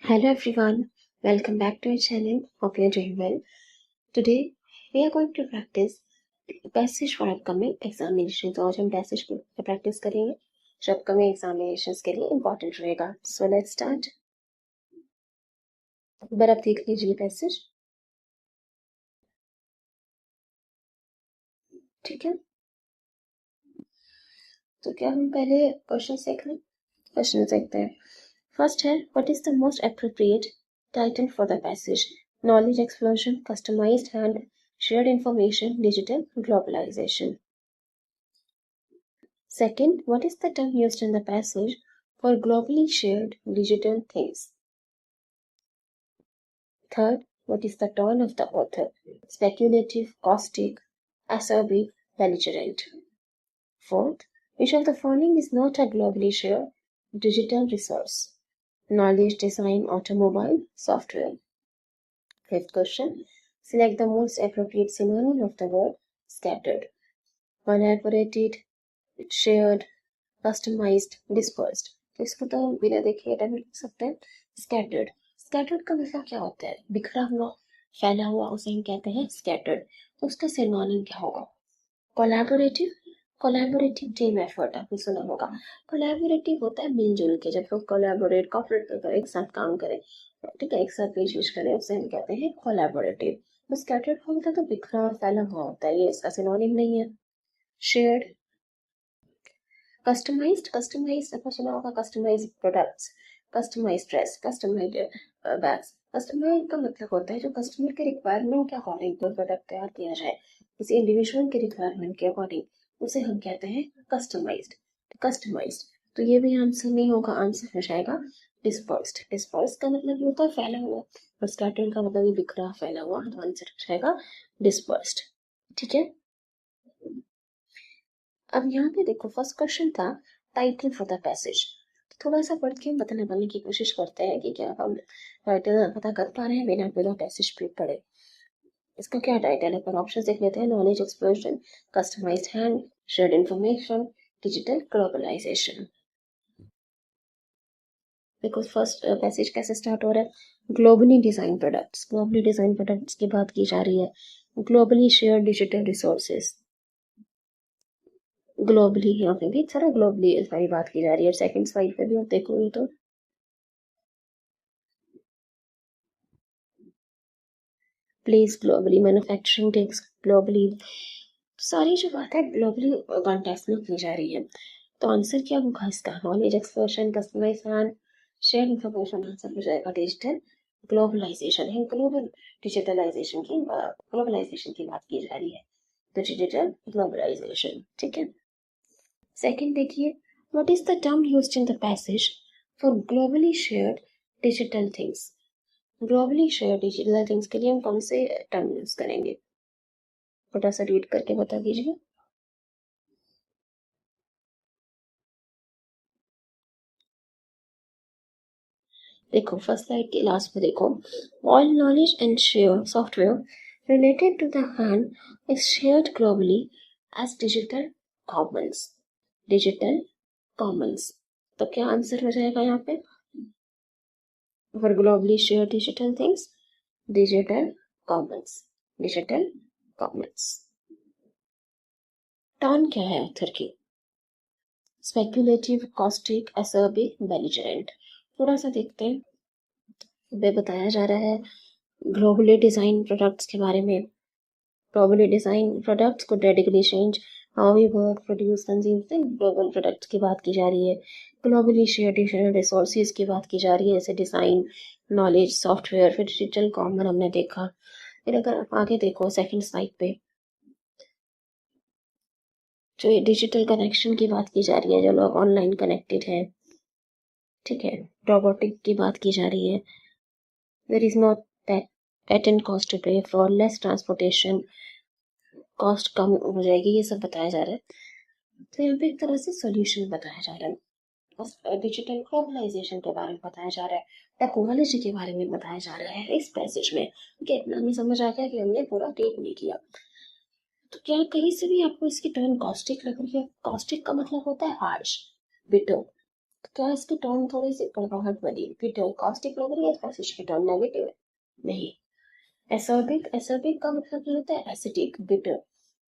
Hello everyone, welcome back to our channel. Hope you're doing well. Today we are going to practice passage for upcoming examinations. आज हम passage की practice करेंगे जो upcoming examinations के लिए important रहेगा. So let's start. एक बार आप देख लीजिए passage. ठीक है, तो क्या हम पहले क्वेश्चन देख लें? क्वेश्चन देखते हैं. फर्स्ट है, what is the most appropriate title for the passage? Knowledge explosion, customized and shared information, digital globalization. Second, what is the term used in the passage for globally shared digital things? Third, what is the tone of the author? Speculative, caustic, acerbic, belligerent. Fourth, which of the following is not a globally shared digital resource? Knowledge, design, automobile, software. Fifth question, select the most appropriate synonym of the word scattered. Collaborated, shared, customised, dispersed. तो इसको तो बिना देखे attempt कर सकते हैं. Scattered, scattered का मतलब क्या होता है? बिखरा हुआ, फैला हुआ, उसे हम कहते हैं स्कैटर्ड. तो उसका सिनोनिम क्या होगा? कोलैबोरेटिव, कोलैबोरेटिव टीम एफर्ट आपने सुना होगा. कोलैबोरेटिव होता है मिलजुल के, जब लोग कोलैबोरेट कॉपरेट करें, एक साथ काम करें, ठीक है, एक साथ पेश करें, उसे हम कहते हैं कोलैबोरेटिव. तो स्कैटर्ड का मतलब तो बिखरा फैला हुआ होता है, ये इसका सिनोनिम नहीं है. शेयर्ड, कस्टमाइज्ड, कस्टमाइज्ड आपने सुना होगा, customised products, customised dress, customised bags. Customised का मतलब होता है जो कस्टमर के रिक्वायरमेंट के अकॉर्डिंग कोई प्रोडक्ट तैयार किया जाए, किसी इंडिविजुअल के रिक्वायरमेंट के अकॉर्डिंग, उसे हम कहते हैं कस्टमाइज्ड. कस्टमाइज्ड, तो ये भी आंसर नहीं होगा, आंसर हो जाएगा डिस्पर्स्ड. डिस्पर्स्ड का मतलब ये होता है फैला हुआ, और स्कैटर्ड का मतलब ये बिखरा फैला हुआ, तो आंसर हो जाएगा डिस्पर्स्ड. ठीक है, अब यहाँ पे देखो फर्स्ट क्वेश्चन था टाइटल फॉर द पैसेज. थोड़ा सा पढ़ के बताने की कोशिश करते हैं कि क्या हम टाइटल पता कर पा रहे हैं बिना पैसेज पे पढ़े. इसका क्या टाइटल है? पर ऑप्शन देख लेते हैं. Knowledge explosion, customised hand, shared information, digital globalisation. देखो फर्स्ट पैसेज कैसे स्टार्ट हो रहा है? Globally design products, globally design products की बात की जा रही है. Globally share digital resources, globally, यहाँ पे भी सारा ग्लोबली सारी बात की जा रही है. सेकंड स्लाइड पे भी आप देखोगे तो place globally, manufacturing takes globally, सारी जो बात है ग्लोबली कॉन्टेक्स्ट में की जा रही है. तो आंसर क्या होगा इसका? Knowledge explosion, customise and share information. Answer हो जाएगा डिजिटल ग्लोबलाइजेशन है. ग्लोबल डिजिटलाइजेशन की, ग्लोबलाइजेशन की बात की जा रही है, तो डिजिटल ग्लोबलाइजेशन. ठीक है, सेकंड देखिए, what is the term used in the passage for globally shared digital things? Globally share digital things के लिए हम कौन से टर्म यूज करेंगे? थोड़ा सा रीड करके बता दीजिए. देखो फर्स्ट स्लाइड के लास्ट में देखो, all knowledge and share software related to the hand is shared globally as digital commons. Digital commons, तो क्या आंसर हो जाएगा यहाँ पे? For globally share digital things, digital commons, digital commons. Turn क्या है ऑथर की? Speculative, caustic, acerbic, belligerent. थोड़ा सा देखते हैं. वे बताया जा रहा है ग्लोबली डिजाइन प्रोडक्ट्स के बारे में. ग्लोबली डिजाइन प्रोडक्ट्स को radically change how we work, produce, consume, global products की बात की जा रही है. ग्लोबली शेयर डिजिटल रिसोर्सेज की बात की जा रही है, जैसे डिजाइन, नॉलेज, सॉफ्टवेयर, फिर डिजिटल कॉमन हमने देखा. फिर अगर आप आगे देखो सेकंड स्लाइड पे, जो ये डिजिटल कनेक्शन की बात की जा रही है, जो लोग ऑनलाइन कनेक्टेड है, ठीक है, रोबोटिक की बात की जा रही है. There is not patent cost to pay for less transportation, cost कम हो जाएगी, ये सब बताया जा रहा है. तो यहाँ पे एक तरह से सोल्यूशन बताया जा रहा है. डिजिटल ग्लोबलाइजेशन के बारे में बताया जा रहा है, टेक्नोलॉजी के बारे में बताया जा रहा है इस पैसेज में. कि इतना हमें समझ आ गया कि हमने पूरा रीड नहीं किया. तो क्या कहीं से भी आपको इसकी टर्न कॉस्टिक लग रही है? कॉस्टिक का मतलब होता है हार्श, बिटर. तो क्या इसकी टोन थोड़ी सी कड़वाहट वाली बिटर कॉस्टिक लग रही है? पैसेज की टोन नेगेटिव है? नहीं। एसर्बिक, एसर्बिक का मतलब होता है एसिडिक, बिटर।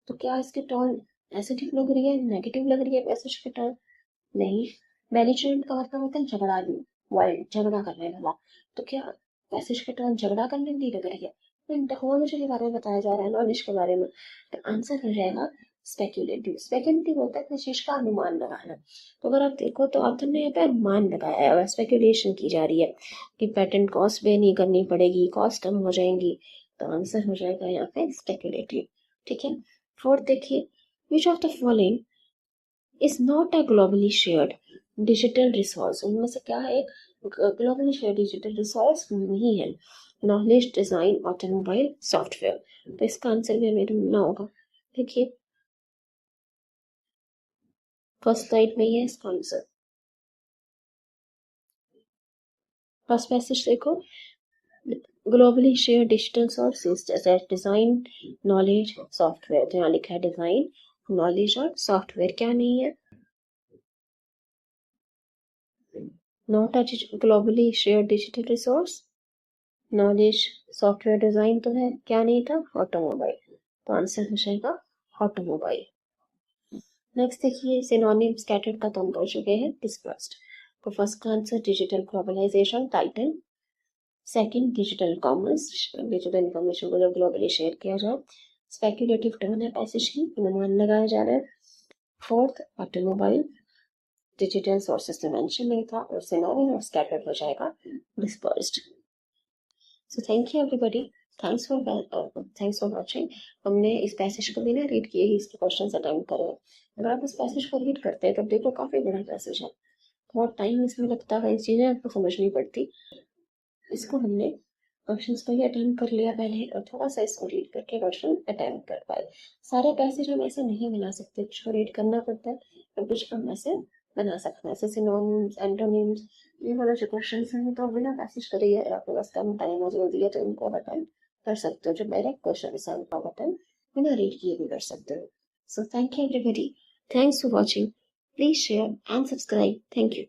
तो क्या इसकी टोन एसिडिक लग रही है, नेगेटिव लग रही है पैसेज की टोन? नहीं। बेलिचरेंट का मतलब होता है झगड़ालू, वाइल्ड, झगड़ा करने वाला। तो क्या पैसेज की टोन झगड़ा करने वाली लग रही है? टेक्नोलॉजी के बारे में बताया जा रहा है, नॉलेज के बारे में। तो आंसर हो जाएगा स्पेक्यूलेटिव। स्पेक्यूलेटिव होता है किसी चीज का अनुमान लगाना। तो अगर आप देखो तो ऑथर ने यहाँ पे अनुमान लगाया है, स्पेक्यूलेशन की जा रही है कि पेटेंट कॉस्ट पे नहीं करनी पड़ेगी, कॉस्ट कम हो जाएंगी। तो आंसर हो जाएगा यहाँ पे स्पेक्यूलेटिव। ठीक है। फोर्थ देखिए, which of the following is not a globally shared digital resource? उनमें से क्या है एक ग्लोबली शेयर्ड डिजिटल रिसोर्स नहीं है? Knowledge, design, automobile, software. तो इसका आंसर भी हमें ढूंढना होगा। देखिए फर्स्ट स्लाइड में ही है इसका आंसर। फर्स्ट पैसेज देखो, ग्लोबली शेयर डिजिटल सोर्सेज जैसे डिजाइन, नॉलेज, सॉफ्टवेयर। तो यहाँ लिखा है डिजाइन, नॉलेज और सॉफ्टवेयर। क्या नहीं है? Not a globally share digital resource. Knowledge, software, design तो है, क्या नहीं था? ऑटोमोबाइल। तो आंसर हो जाएगा ऑटोमोबाइल। नेक्स्ट देखिए, सिनोनिम स्कैटर्ड का तो हम कर चुके हैं, डिस्पर्स्ड। तो फर्स्ट का answer digital globalisation, Titan. Second digital commerce, digital information को जब ग्लोबली शेयर किया जाए। स्पेक्यूलेटिव टर्न है पैसेज की, अनुमान लगाया जा रहा है। फोर्थ ऑटोमोबाइल, डिजिटल सोर्सेस में मेंशन नहीं था। और सिनोनिम और स्कैटर्ड हो जाएगा dispersed. So thank you everybody, thanks for watching. हमने इस पैसेज को भी ना रीड किए ही, इसके क्वेश्चन अटेम्प्ट करे। अगर आप इस पैसेज को रीड करते हैं तो देखो काफी बड़ा पैसेज है, बहुत टाइम इसमें लगता है, चीजें आपको समझनी पड़ती। इसको हमने क्वेश्चंस को ही अटेम्प्ट कर लिया पहले, और थोड़ा सा इसको रीड करके क्वेश्चन अटेम्प्ट कर पाए। सारे पैसेज हम ऐसे नहीं बना सकते, कुछ रीड करना पड़ता है और कुछ हम ऐसे बना सकते हैं, जैसे सिनोनिम्स, एंटोनिम्स, ये वाले जो क्वेश्चन हैं तो बिना पैसेज करे ही आपके पास कम टाइम है, जल्दी है, तो इनको अटेम्प्ट कर सकते हो। जो डायरेक्ट क्वेश्चन है उनको अटेम्प्ट बिना रीड किए भी कर सकते हो। So thank you everybody, thanks for watching, please share and subscribe. Thank you.